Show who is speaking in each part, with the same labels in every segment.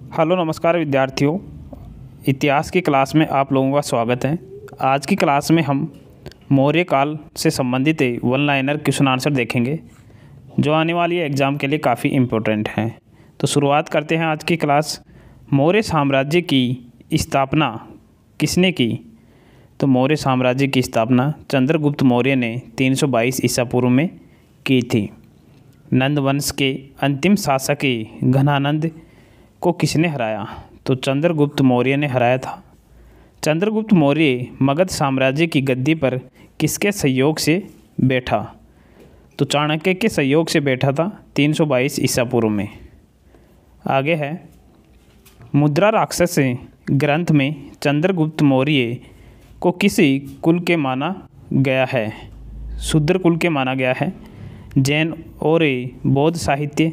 Speaker 1: Hello नमस्कार विद्यार्थियों। इतिहास की क्लास में आप लोगों का स्वागत है। आज की क्लास में हम मौर्य काल से संबंधित वन लाइनर क्वेश्चन आंसर देखेंगे जो आने वाली एग्ज़ाम के लिए काफ़ी इम्पोर्टेंट हैं। तो शुरुआत करते हैं आज की क्लास। मौर्य साम्राज्य की स्थापना किसने की? तो मौर्य साम्राज्य की स्थापना चंद्रगुप्त मौर्य ने 322 ईसा पूर्व में की थी। नंद वंश के अंतिम शासक घनानंद को किसने हराया? तो चंद्रगुप्त मौर्य ने हराया था। चंद्रगुप्त मौर्य मगध साम्राज्य की गद्दी पर किसके सहयोग से बैठा? तो चाणक्य के सहयोग से बैठा था 322 ईसा पूर्व में। आगे है, मुद्रा राक्षस ग्रंथ में चंद्रगुप्त मौर्य को किस कुल के माना गया है? शूद्र कुल के माना गया है। जैन और बौद्ध साहित्य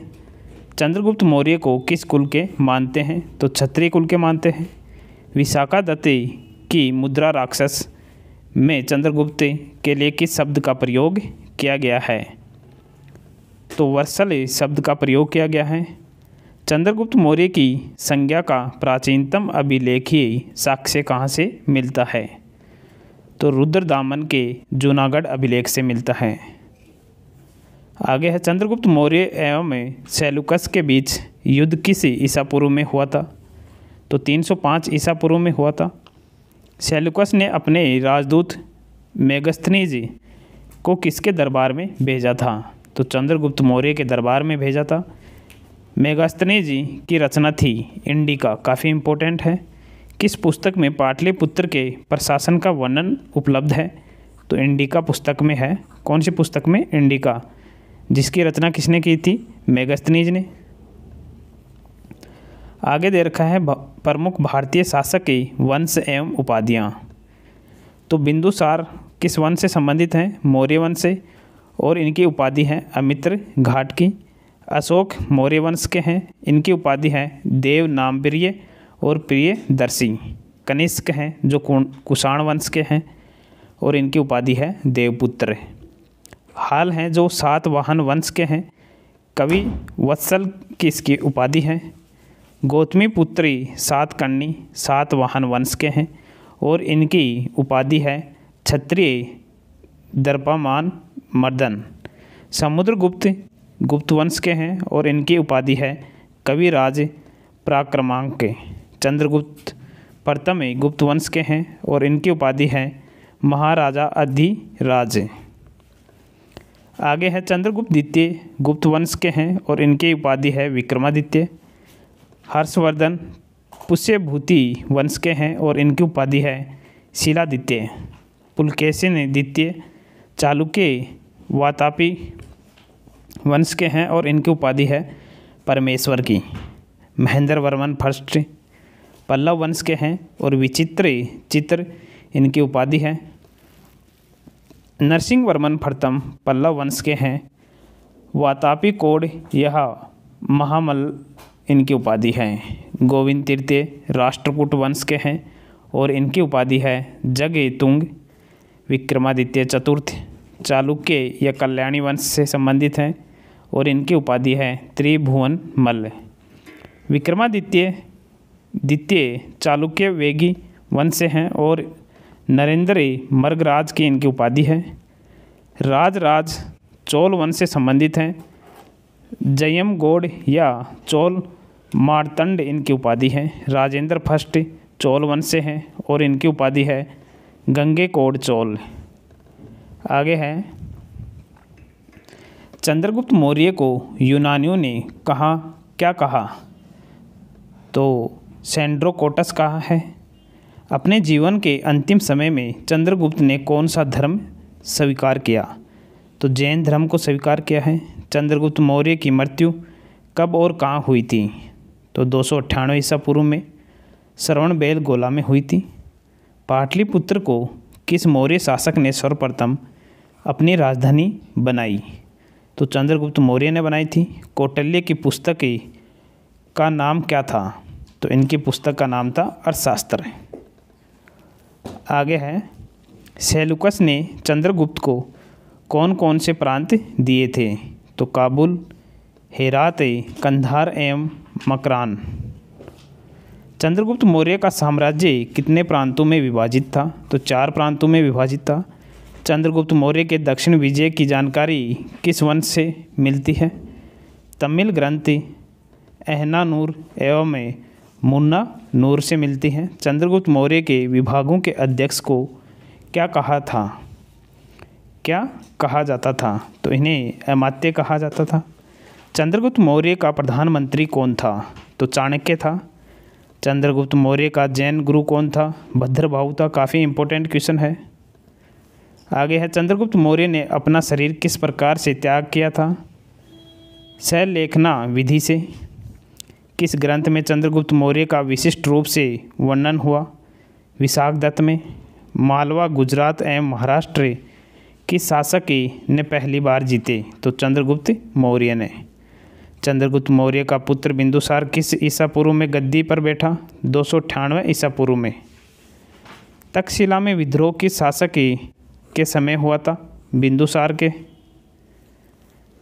Speaker 1: चंद्रगुप्त मौर्य को किस कुल के मानते हैं? तो क्षत्रिय कुल के मानते हैं। विशाखा दत्त की मुद्रा राक्षस में चंद्रगुप्त के लिए किस शब्द का प्रयोग किया गया है? तो वर्सल शब्द का प्रयोग किया गया है। चंद्रगुप्त मौर्य की संज्ञा का प्राचीनतम अभिलेखीय साक्ष्य कहाँ से मिलता है? तो रुद्रदामन के जूनागढ़ अभिलेख से मिलता है। आगे है, चंद्रगुप्त मौर्य एवं सेल्यूकस के बीच युद्ध किस ईसा पूर्व में हुआ था? तो 305 ईसा पूर्व में हुआ था। सेल्यूकस ने अपने राजदूत मेगस्थनीज को किसके दरबार में भेजा था? तो चंद्रगुप्त मौर्य के दरबार में भेजा था। मेगस्थनीज की रचना थी इंडिका, काफ़ी इम्पोर्टेंट है। किस पुस्तक में पाटलिपुत्र के प्रशासन का वर्णन उपलब्ध है? तो इंडिका पुस्तक में है। कौन सी पुस्तक में? इंडिका, जिसकी रचना किसने की थी? मेगस्थनीज ने। आगे दे रखा है प्रमुख भारतीय शासक के वंश एवं उपाधियाँ। तो बिंदुसार किस वंश से संबंधित हैं? मौर्य वंश से। और इनकी उपाधि है अमित्र घाट की। अशोक मौर्य वंश के हैं, इनकी उपाधि है देव नामप्रिय और प्रियदर्शी। कनिष्क हैं जो कुषाण वंश के हैं और इनकी उपाधि है देवपुत्र। हाल हैं जो सातवाहन वंश के हैं, कवि वत्सल की इसकी उपाधि है। गौतमी पुत्री सातकर्णी सातवाहन वंश के हैं और इनकी उपाधि है क्षत्रिय दर्पमान मर्दन। समुद्रगुप्त गुप्त वंश के हैं और इनकी उपाधि है कविराज पराक्रमांक। चंद्रगुप्त प्रथम गुप्त वंश के हैं और इनकी उपाधि है महाराजा अधिराज। आगे है, चंद्रगुप्त द्वितीय गुप्त वंश के हैं और इनकी उपाधि है विक्रमादित्य। हर्षवर्धन पुष्यभूति वंश के हैं और इनकी उपाधि है शिलादित्य। पुलकेशिन द्वितीय चालुक्य वातापी वंश के हैं और इनकी उपाधि है परमेश्वर की। महेंद्र वर्मन फर्स्ट पल्लव वंश के हैं और विचित्र चित्र इनकी उपाधि है। नरसिंह वर्मन प्रथम पल्लव वंश के हैं। वातापी कोड यह महामल इनकी उपाधि है। गोविंद तृतीय राष्ट्रकूट वंश के हैं और इनकी उपाधि है जगतुंग। विक्रमादित्य चतुर्थ चालुक्य या कल्याणी वंश से संबंधित हैं और इनकी उपाधि है त्रिभुवन मल्ल। विक्रमादित्य द्वितीय चालुक्य वेगी वंश से हैं और नरेंद्र मर्गराज की इनकी उपाधि है। राजराज चोल वंश से संबंधित हैं। जयमगौड़ या चोल मार्तंड इनकी उपाधि है। राजेंद्र फर्स्ट चोल वंश से हैं और इनकी उपाधि है गंगेकोड़ चोल। आगे है, चंद्रगुप्त मौर्य को यूनानियों ने क्या कहा? तो सेंड्रोकोटस कहा है। अपने जीवन के अंतिम समय में चंद्रगुप्त ने कौन सा धर्म स्वीकार किया? तो जैन धर्म को स्वीकार किया है। चंद्रगुप्त मौर्य की मृत्यु कब और कहाँ हुई थी? तो 298 ईसा पूर्व में श्रवणबेलगोला में हुई थी। पाटलिपुत्र को किस मौर्य शासक ने सर्वप्रथम अपनी राजधानी बनाई? तो चंद्रगुप्त मौर्य ने बनाई थी। कौटिल्य की पुस्तक का नाम क्या था? तो इनकी पुस्तक का नाम था अर्थशास्त्र। आगे है, सेल्यूकस ने चंद्रगुप्त को कौन कौन से प्रांत दिए थे? तो काबुल, हेरात, कंधार एवं मकरान। चंद्रगुप्त मौर्य का साम्राज्य कितने प्रांतों में विभाजित था? तो 4 प्रांतों में विभाजित था। चंद्रगुप्त मौर्य के दक्षिण विजय की जानकारी किस वंश से मिलती है? तमिल ग्रंथ एहनानूर एवं मुन्ना नूर से मिलती है। चंद्रगुप्त मौर्य के विभागों के अध्यक्ष को क्या कहा जाता था? तो इन्हें अमात्य कहा जाता था। चंद्रगुप्त मौर्य का प्रधानमंत्री कौन था? तो चाणक्य था। चंद्रगुप्त मौर्य का जैन गुरु कौन था? भद्रभाहु था। काफ़ी इंपॉर्टेंट क्वेश्चन है। आगे है, चंद्रगुप्त मौर्य ने अपना शरीर किस प्रकार से त्याग किया था? शैललेखना विधि से। किस ग्रंथ में चंद्रगुप्त मौर्य का विशिष्ट रूप से वर्णन हुआ? विशाखदत्त में। मालवा, गुजरात एवं महाराष्ट्र किस शासक ने पहली बार जीते? तो चंद्रगुप्त मौर्य ने। चंद्रगुप्त मौर्य का पुत्र बिंदुसार किस ईसा पूर्व में गद्दी पर बैठा? 298 ईसा पूर्व में। तक्षशिला में विद्रोह किस शासक के समय हुआ था? बिंदुसार के।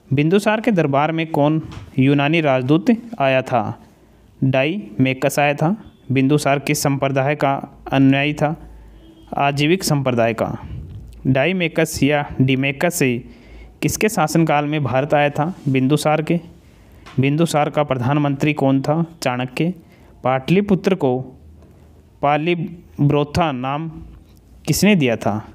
Speaker 1: बिंदुसार के दरबार में कौन यूनानी राजदूत आया था? डाईमेकस आया था। बिंदुसार किस संप्रदाय का अनुयायी था? आजीविक संप्रदाय का। डाईमेकस या डिमेकस किसके शासनकाल में भारत आया था? बिंदुसार के। बिंदुसार का प्रधानमंत्री कौन था? चाणक्य। पाटलिपुत्र को पालिब्रोथा नाम किसने दिया था?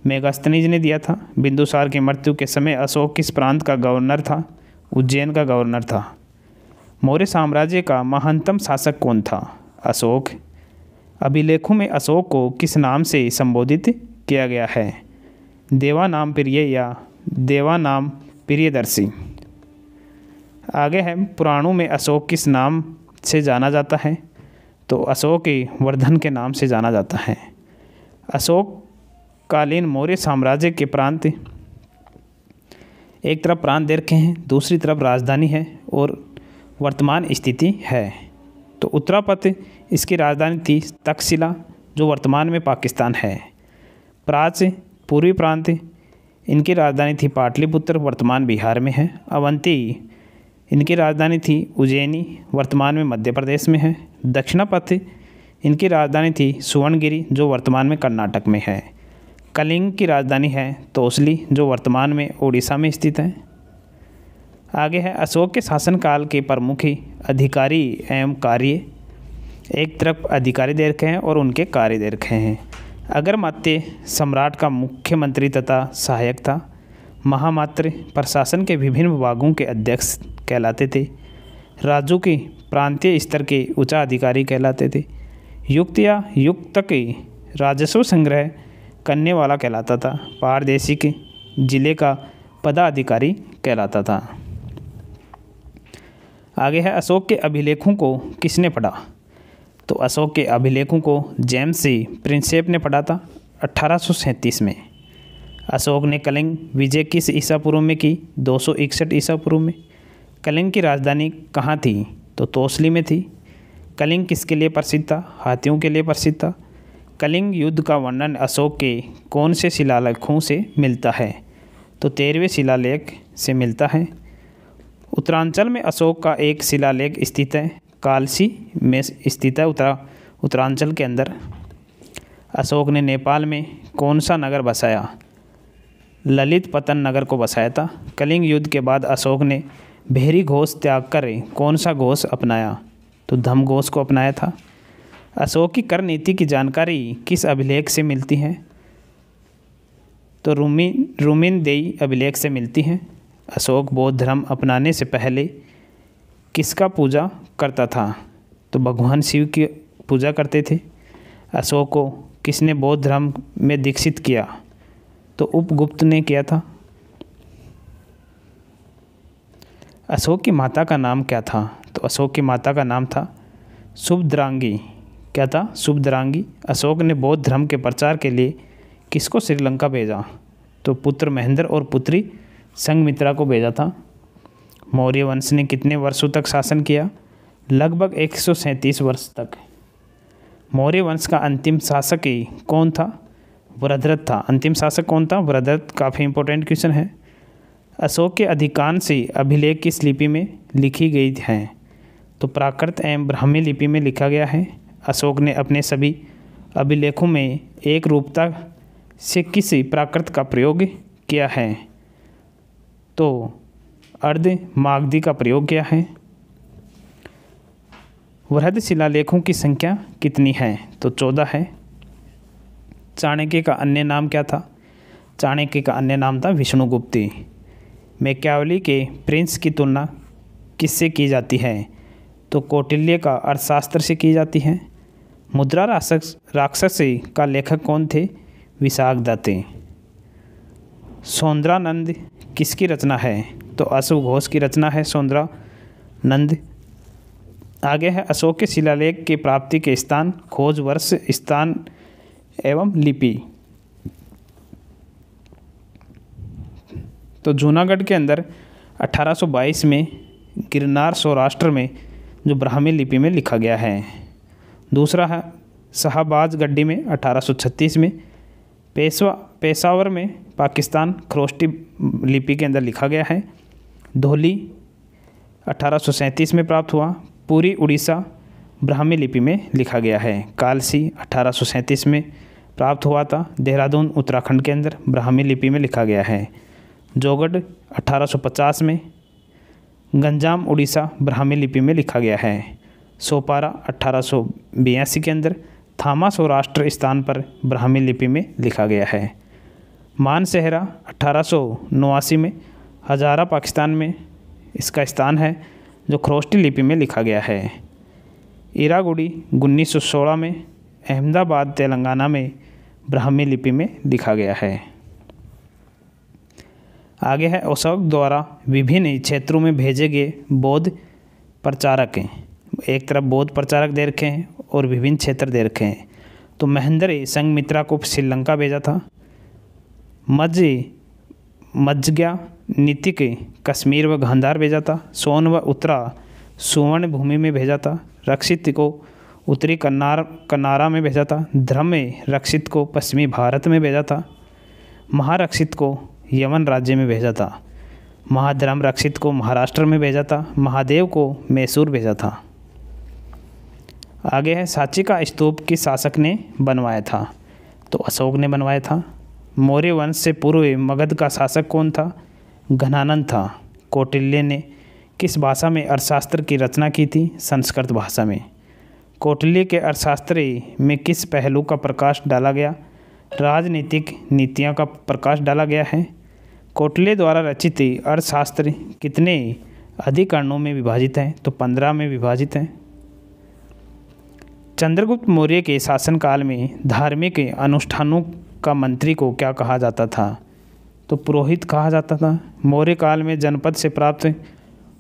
Speaker 1: मेगास्थनीज ने दिया था। बिंदुसार की मृत्यु के समय अशोक किस प्रांत का गवर्नर था? उज्जैन का गवर्नर था। मौर्य साम्राज्य का महानतम शासक कौन था? अशोक। अभिलेखों में अशोक को किस नाम से संबोधित किया गया है? देवानाम प्रिय या देवानाम प्रियदर्शी। आगे है, पुराणों में अशोक किस नाम से जाना जाता है? तो अशोक वर्धन के नाम से जाना जाता है। अशोक कालीन मौर्य साम्राज्य के प्रांत, एक तरफ प्रांत दे रखे हैं, दूसरी तरफ राजधानी है और वर्तमान स्थिति है। तो उत्तरापथ इसकी राजधानी थी तक्षशिला, जो वर्तमान में पाकिस्तान है। प्राच्य पूर्वी प्रांत, इनकी राजधानी थी पाटलिपुत्र, वर्तमान बिहार में है। अवंती इनकी राजधानी थी उज्जैनी, वर्तमान में मध्य प्रदेश में है। दक्षिणापथ इनकी राजधानी थी सुवर्णगिरी, जो वर्तमान में कर्नाटक में है। कलिंग की राजधानी है तोसली, जो वर्तमान में ओडिशा में स्थित है। आगे है, अशोक के शासनकाल के प्रमुख अधिकारी एवं कार्य। एक तरफ अधिकारी दे रखे हैं और उनके कार्य दे रखे हैं। अगरमात्य सम्राट का मुख्यमंत्री तथा सहायक था। महामात्र प्रशासन के विभिन्न विभागों के अध्यक्ष कहलाते थे। राज्यों के प्रांतीय स्तर के उच्चाधिकारी कहलाते थे। युक्त या युक्तक राजस्व संग्रह करने वाला कहलाता था। पारदेशिक जिले का पदाधिकारी कहलाता था। आगे है, अशोक के अभिलेखों को किसने पढ़ा? तो अशोक के अभिलेखों को जेम्स प्रिंसेप ने पढ़ा था 1837 में। अशोक ने कलिंग विजय किस ईसा पूर्व में की? 261 ईसा पूर्व में। कलिंग की राजधानी कहाँ थी? तो तोसली में थी। कलिंग किसके लिए प्रसिद्ध था? हाथियों के लिए प्रसिद्ध था। कलिंग युद्ध का वर्णन अशोक के कौन से शिलालेखों से मिलता है? तो 13वें शिलालेख से मिलता है। उत्तरांचल में अशोक का एक शिलालेख स्थित है, कालसी में स्थित है उत्तरांचल के अंदर। अशोक ने नेपाल में कौन सा नगर बसाया? ललित पतन नगर को बसाया था। कलिंग युद्ध के बाद अशोक ने भेरी घोष त्याग कर कौन सा घोष अपनाया? तो धम्म घोष को अपनाया था। अशोक की कर नीति की जानकारी किस अभिलेख से मिलती है? तो रुमिनदेई अभिलेख से मिलती है। अशोक बौद्ध धर्म अपनाने से पहले किसका पूजा करता था? तो भगवान शिव की पूजा करते थे। अशोक को किसने बौद्ध धर्म में दीक्षित किया? तो उपगुप्त ने किया था। अशोक की माता का नाम क्या था? तो अशोक की माता का नाम था सुभद्रांगी। क्या था? सुभद्रांगी। अशोक ने बौद्ध धर्म के प्रचार के लिए किसको श्रीलंका भेजा? तो पुत्र महेंद्र और पुत्री संघमित्रा को भेजा था। मौर्य वंश ने कितने वर्षों तक शासन किया? लगभग 137 वर्ष तक। मौर्य वंश का अंतिम शासक कौन था? वृद्धरथ था। अंतिम शासक कौन था? वृद्धरथ। काफ़ी इंपॉर्टेंट क्वेश्चन है। अशोक के अधिकांश अभिलेख किस लिपि में लिखी गई हैं? तो प्राकृत एवं ब्राह्मी लिपि में लिखा गया है। अशोक ने अपने सभी अभिलेखों में एक रूपता से किस प्राकृत का प्रयोग किया है? तो अर्ध मागधी का प्रयोग किया है। वृहद शिलालेखों की संख्या कितनी है? तो 14 है। चाणक्य का अन्य नाम क्या था? चाणक्य का अन्य नाम था विष्णुगुप्त। मैकियावेली के प्रिंस की तुलना किससे की जाती है? तो कौटिल्य का अर्थशास्त्र से की जाती है। मुद्रा राक्षस का लेखक कौन थे? विशाखदत्त। सौंदरानंद किसकी रचना है? तो अश्व घोष की रचना है सौंदरानंद। आगे है अशोक के शिलालेख की प्राप्ति के स्थान, खोज वर्ष, स्थान एवं लिपि। तो जूनागढ़ के अंदर 1822 में, गिरनार सौराष्ट्र में जो ब्राह्मी लिपि में लिखा गया है। दूसरा है शाहबाज गड्डी में 1836 में, पेशावर में पाकिस्तान खरोष्टी लिपि के अंदर लिखा गया है। धौली 1837 में प्राप्त हुआ। पूरी उड़ीसा ब्राह्मी लिपि में लिखा गया है। कालसी 1837 में प्राप्त हुआ था। देहरादून उत्तराखंड के अंदर ब्राह्मी लिपि में लिखा गया है। जोगढ़ 1850 में, गंजाम उड़ीसा ब्राह्मी लिपि में लिखा गया है। सोपारा 1882 के अंदर, थामा सौराष्ट्र स्थान पर ब्राह्मी लिपि में लिखा गया है। मानसेहरा 1889 में, हजारा पाकिस्तान में इसका स्थान है जो खरोष्टी लिपि में लिखा गया है। ईरागुड़ी 1916 में, अहमदाबाद तेलंगाना में ब्राह्मी लिपि में लिखा गया है। आगे है अशोक द्वारा विभिन्न क्षेत्रों में भेजे गए बौद्ध प्रचारक। एक तरफ बौद्ध प्रचारक दे रखे हैं और विभिन्न क्षेत्र दे रखे हैं। तो महेंद्र संघमित्रा को श्रीलंका भेजा था। मज्ज्ञा नीतिक कश्मीर व गांधार भेजा था। सोन व उत्तरा सुवर्ण भूमि में भेजा था। रक्षित को उत्तरी कन्नारा में भेजा था। धर्म रक्षित को पश्चिमी भारत में भेजा था। महारक्षित को यमन राज्य में भेजा था। महाधर्म रक्षित को महाराष्ट्र में भेजा था। महादेव को मैसूर भेजा था। आगे है सांची का स्तूप किस शासक ने बनवाया था? तो अशोक ने बनवाया था। मौर्य वंश से पूर्व मगध का शासक कौन था? घनानंद था। कौटिल्य ने किस भाषा में अर्थशास्त्र की रचना की थी? संस्कृत भाषा में। कौटिल्य के अर्थशास्त्र में किस पहलू का प्रकाश डाला गया? राजनीतिक नीतियाँ का प्रकाश डाला गया है। कौटिल्य द्वारा रचित अर्थशास्त्र कितने अधिकरणों में विभाजित है? तो 15 में विभाजित है। चंद्रगुप्त मौर्य के शासनकाल में धार्मिक अनुष्ठानों का मंत्री को क्या कहा जाता था? तो पुरोहित कहा जाता था। मौर्य काल में जनपद से प्राप्त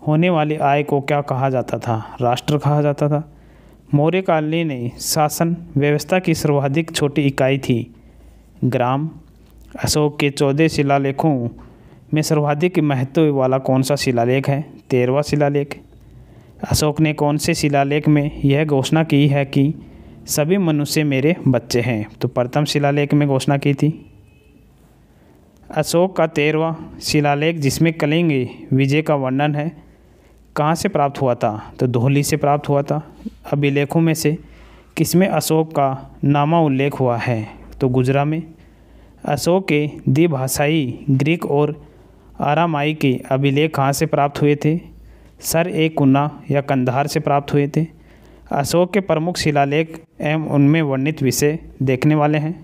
Speaker 1: होने वाली आय को क्या कहा जाता था? राष्ट्र कहा जाता था। मौर्यकालीन शासन व्यवस्था की सर्वाधिक छोटी इकाई थी ग्राम। अशोक के 14 शिलालेखों में सर्वाधिक महत्व वाला कौन सा शिलालेख है? 13वां शिलालेख। अशोक ने कौन से शिलालेख में यह घोषणा की है कि सभी मनुष्य मेरे बच्चे हैं? तो प्रथम शिलालेख में घोषणा की थी। अशोक का 13वां शिलालेख जिसमें कलिंग विजय का वर्णन है, कहाँ से प्राप्त हुआ था? तो धौली से प्राप्त हुआ था। अभिलेखों में से किसमें अशोक का नामा उल्लेख हुआ है? तो गुजरा में। अशोक के द्विभाषाई ग्रीक और आरामाई के अभिलेख कहाँ से प्राप्त हुए थे? सर ए कुन्ना या कंधार से प्राप्त हुए थे। अशोक के प्रमुख शिलालेख एवं उनमें वर्णित विषय देखने वाले हैं।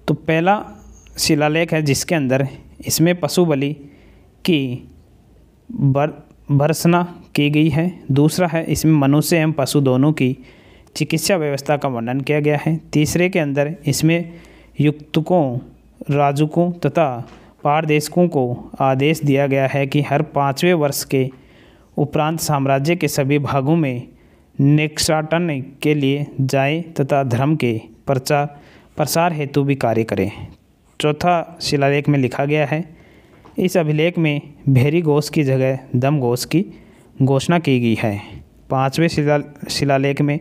Speaker 1: तो पहला शिलालेख है जिसके अंदर इसमें पशु बलि की भर्त्सना की गई है। दूसरा है इसमें मनुष्य एवं पशु दोनों की चिकित्सा व्यवस्था का वर्णन किया गया है। तीसरे के अंदर इसमें युक्तकों, राजुकों तथा पारदेशकों को आदेश दिया गया है कि हर 5वें वर्ष के उपरांत साम्राज्य के सभी भागों में निक्षाटन के लिए जाएं तथा धर्म के प्रसार हेतु भी कार्य करें। चौथा शिलालेख में लिखा गया है, इस अभिलेख में भेरी घोष की जगह दम घोष की घोषणा की गई है। 5वें शिलालेख में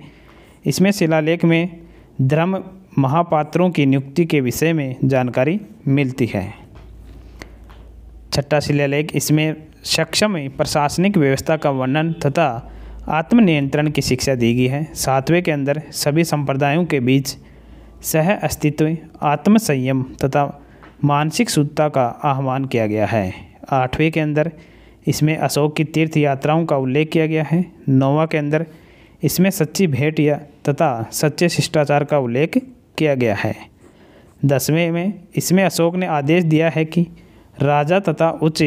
Speaker 1: शिलालेख में धर्म महापात्रों की नियुक्ति के विषय में जानकारी मिलती है। छठा शिलालेख इसमें सक्षम प्रशासनिक व्यवस्था का वर्णन तथा आत्मनियंत्रण की शिक्षा दी गई है। 7वें के अंदर सभी संप्रदायों के बीच सह अस्तित्व, आत्मसंयम तथा मानसिक शुद्धता का आह्वान किया गया है। 8वें के अंदर इसमें अशोक की तीर्थ यात्राओं का उल्लेख किया गया है। 9वां के अंदर इसमें सच्ची भेंट या तथा सच्चे शिष्टाचार का उल्लेख किया गया है। 10वें में इसमें अशोक ने आदेश दिया है कि राजा तथा उच्च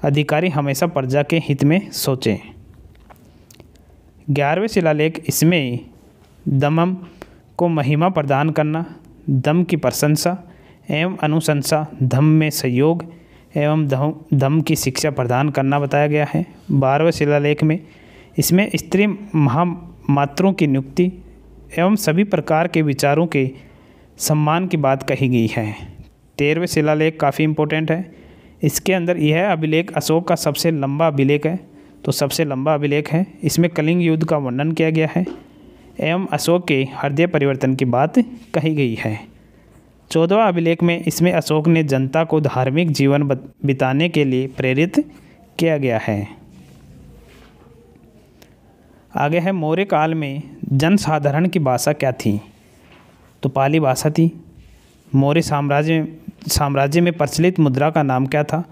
Speaker 1: अधिकारी हमेशा प्रजा के हित में सोचें। 11वें शिलालेख इसमें दमम को महिमा प्रदान करना, दम की प्रशंसा एवं अनुशंसा, धम में सहयोग एवं धम की शिक्षा प्रदान करना बताया गया है। 12वें शिलालेख में इसमें स्त्री महामात्रों की नियुक्ति एवं सभी प्रकार के विचारों के सम्मान की बात कही गई है। 13वें शिलालेख काफ़ी इम्पोर्टेंट है। इसके अंदर यह अभिलेख अशोक का सबसे लंबा अभिलेख है, तो सबसे लंबा अभिलेख है। इसमें कलिंग युद्ध का वर्णन किया गया है एवं अशोक के हृदय परिवर्तन की बात कही गई है। 14वां अभिलेख में इसमें अशोक ने जनता को धार्मिक जीवन बिताने के लिए प्रेरित किया गया है। आगे है मौर्य काल में जनसाधारण की भाषा क्या थी, तो पाली भाषा थी। मौर्य साम्राज्य में प्रचलित मुद्रा का नाम क्या था,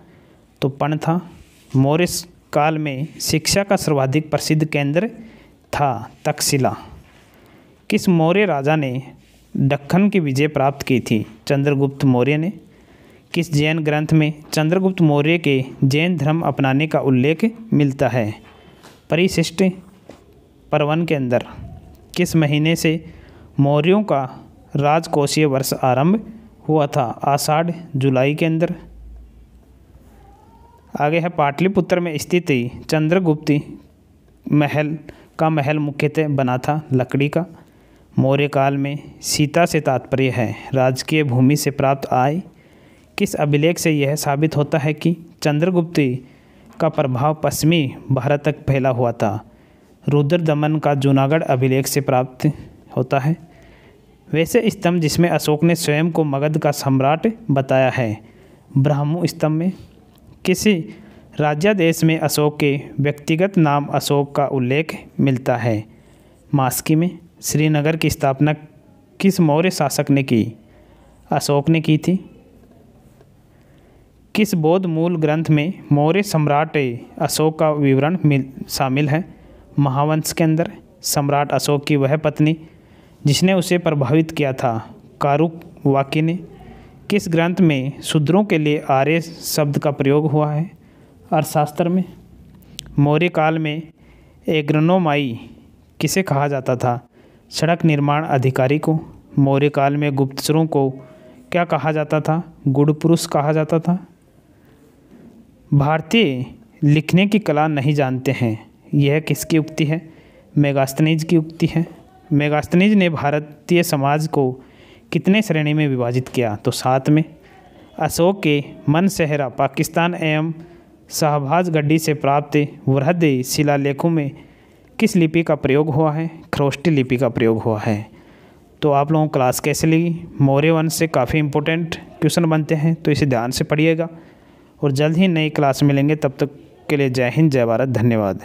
Speaker 1: तो पण था। मौर्य काल में शिक्षा का सर्वाधिक प्रसिद्ध केंद्र था तक्षशिला। किस मौर्य राजा ने दक्कन की विजय प्राप्त की थी, चंद्रगुप्त मौर्य ने। किस जैन ग्रंथ में चंद्रगुप्त मौर्य के जैन धर्म अपनाने का उल्लेख मिलता है, परिशिष्ट पर्वन के अंदर। किस महीने से मौर्यों का राजकोषीय वर्ष आरंभ हुआ था, आषाढ़ जुलाई के अंदर। आगे है पाटलिपुत्र में स्थित चंद्रगुप्त महल मुख्यतः बना था लकड़ी का। मौर्य काल में सीता से तात्पर्य है राजकीय भूमि से प्राप्त आय। किस अभिलेख से यह साबित होता है कि चंद्रगुप्त का प्रभाव पश्चिमी भारत तक फैला हुआ था, रुद्रदमन का जूनागढ़ अभिलेख से प्राप्त होता है। वैसे स्तंभ जिसमें अशोक ने स्वयं को मगध का सम्राट बताया है, ब्राह्मो स्तंभ में। किसी राज्यादेश में अशोक के व्यक्तिगत नाम अशोक का उल्लेख मिलता है, मास्की में। श्रीनगर की स्थापना किस मौर्य शासक ने की, अशोक ने की थी। किस बौद्ध मूल ग्रंथ में मौर्य सम्राट अशोक का विवरण शामिल है, महावंश के अंदर। सम्राट अशोक की वह पत्नी जिसने उसे प्रभावित किया था, कारुवाकी ने। किस ग्रंथ में शूद्रों के लिए आर्य शब्द का प्रयोग हुआ है, अर्थशास्त्र में। मौर्य काल में एग्रोनोमाई किसे कहा जाता था, सड़क निर्माण अधिकारी को। मौर्य काल में गुप्तचरों को क्या कहा जाता था, गुड़ पुरुष कहा जाता था। भारतीय लिखने की कला नहीं जानते हैं, यह किसकी उक्ति है, मेगास्थनीज की उक्ति है। मेगास्थनीज ने भारतीय समाज को कितने श्रेणी में विभाजित किया, तो 7 में। अशोक के मनसेहरा पाकिस्तान एवं शाहबाज गढ़ी से प्राप्त वृहद शिलालेखों में किस लिपि का प्रयोग हुआ है, खरोष्टी लिपि का प्रयोग हुआ है। तो आप लोगों को क्लास कैसे लगी, मौर्य वंश से काफ़ी इंपॉर्टेंट क्वेश्चन बनते हैं, तो इसे ध्यान से पढ़िएगा और जल्द ही नई क्लास मिलेंगे। तब तक के लिए जय हिंद, जय भारत, धन्यवाद।